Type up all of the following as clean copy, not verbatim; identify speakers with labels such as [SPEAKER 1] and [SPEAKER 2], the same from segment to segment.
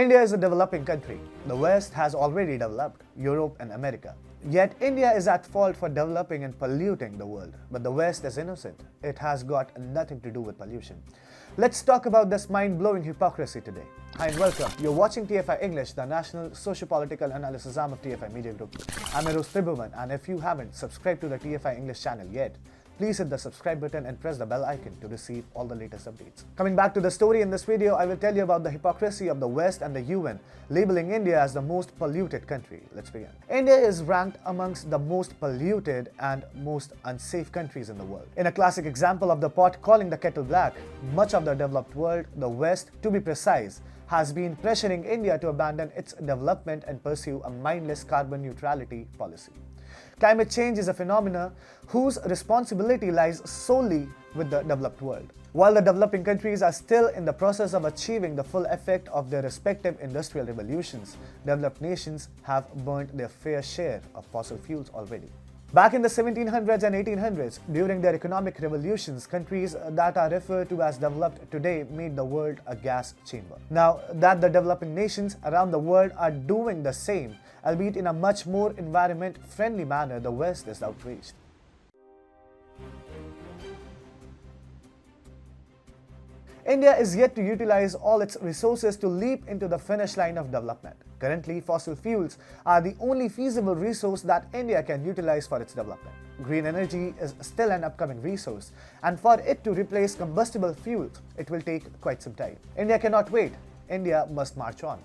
[SPEAKER 1] India is a developing country. The West has already developed, Europe and America. Yet India is at fault for developing and polluting the world. But the West is innocent. It has got nothing to do with pollution. Let's talk about this mind-blowing hypocrisy today. Hi and welcome. You're watching TFI English, the national socio-political analysis arm of TFI Media Group. I'm Eros Tribhuvan, and if you haven't subscribed to the TFI English channel yet, please hit the subscribe button and press the bell icon to receive all the latest updates. Coming back to the story in this video, I will tell you about the hypocrisy of the West and the UN, labeling India as the most polluted country. Let's begin. India is ranked amongst the most polluted and most unsafe countries in the world. In a classic example of the pot calling the kettle black, much of the developed world, the West to be precise, has been pressuring India to abandon its development and pursue a mindless carbon neutrality policy. Climate change is a phenomenon whose responsibility lies solely with the developed world. While the developing countries are still in the process of achieving the full effect of their respective industrial revolutions, developed nations have burnt their fair share of fossil fuels already. Back in the 1700s and 1800s, during their economic revolutions, countries that are referred to as developed today made the world a gas chamber. Now that the developing nations around the world are doing the same, albeit in a much more environment-friendly manner, the West is outraged. India is yet to utilize all its resources to leap into the finish line of development. Currently, fossil fuels are the only feasible resource that India can utilize for its development. Green energy is still an upcoming resource, and for it to replace combustible fuels, it will take quite some time. India cannot wait. India must march on.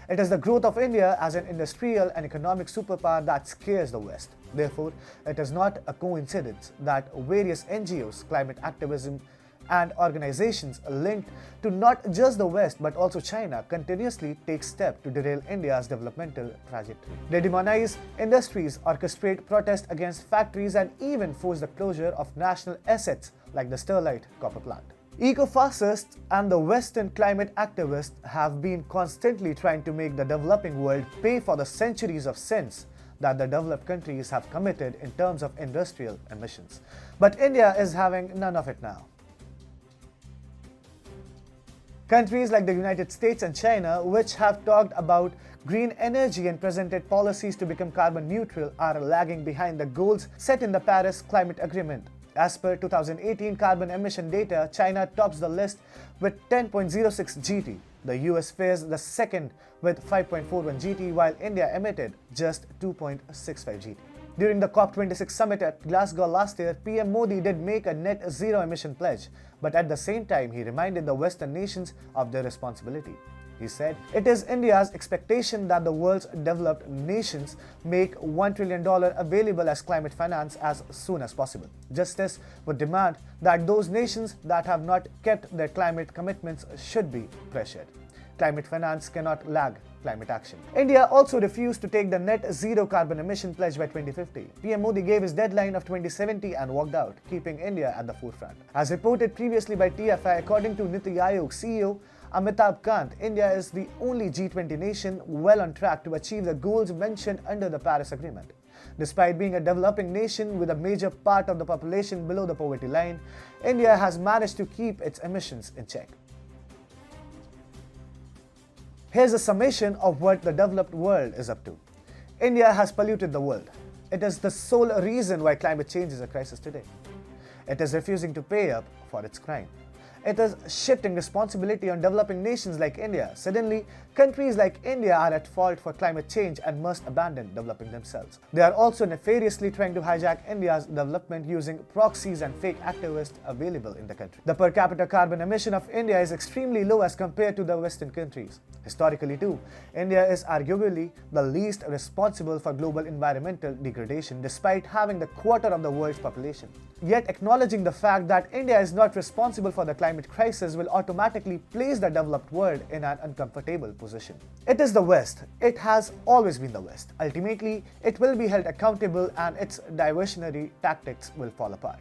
[SPEAKER 1] It is the growth of India as an industrial and economic superpower that scares the West. Therefore, it is not a coincidence that various NGOs, climate activism, and organizations linked to not just the West but also China continuously take steps to derail India's developmental trajectory. They demonize industries, orchestrate protests against factories, and even force the closure of national assets like the Sterlite copper plant. Eco-fascists and the Western climate activists have been constantly trying to make the developing world pay for the centuries of sins that the developed countries have committed in terms of industrial emissions. But India is having none of it now. Countries like the United States and China, which have talked about green energy and presented policies to become carbon neutral, are lagging behind the goals set in the Paris Climate Agreement. As per 2018 carbon emission data, China tops the list with 10.06 GT. The US fares the second with 5.41 GT, while India emitted just 2.65 GT. During the COP26 summit at Glasgow last year, PM Modi did make a net zero emission pledge, but at the same time he reminded the Western nations of their responsibility. He said, "It is India's expectation that the world's developed nations make $1 trillion available as climate finance as soon as possible. Justice would demand that those nations that have not kept their climate commitments should be pressured. Climate finance cannot lag climate action." India also refused to take the net zero carbon emission pledge by 2050. PM Modi gave his deadline of 2070 and walked out, keeping India at the forefront. As reported previously by TFI, according to Niti Aayog CEO Amitabh Kant, India is the only G20 nation well on track to achieve the goals mentioned under the Paris Agreement. Despite being a developing nation with a major part of the population below the poverty line, India has managed to keep its emissions in check. Here's a summation of what the developed world is up to. India has polluted the world. It is the sole reason why climate change is a crisis today. It is refusing to pay up for its crime. It is shifting responsibility on developing nations like India. Suddenly, countries like India are at fault for climate change and must abandon developing themselves. They are also nefariously trying to hijack India's development using proxies and fake activists available in the country. The per capita carbon emission of India is extremely low as compared to the Western countries. Historically too, India is arguably the least responsible for global environmental degradation despite having the quarter of the world's population. Yet acknowledging the fact that India is not responsible for the climate crisis will automatically place the developed world in an uncomfortable position. It is the West. It has always been the West. Ultimately, it will be held accountable and its diversionary tactics will fall apart.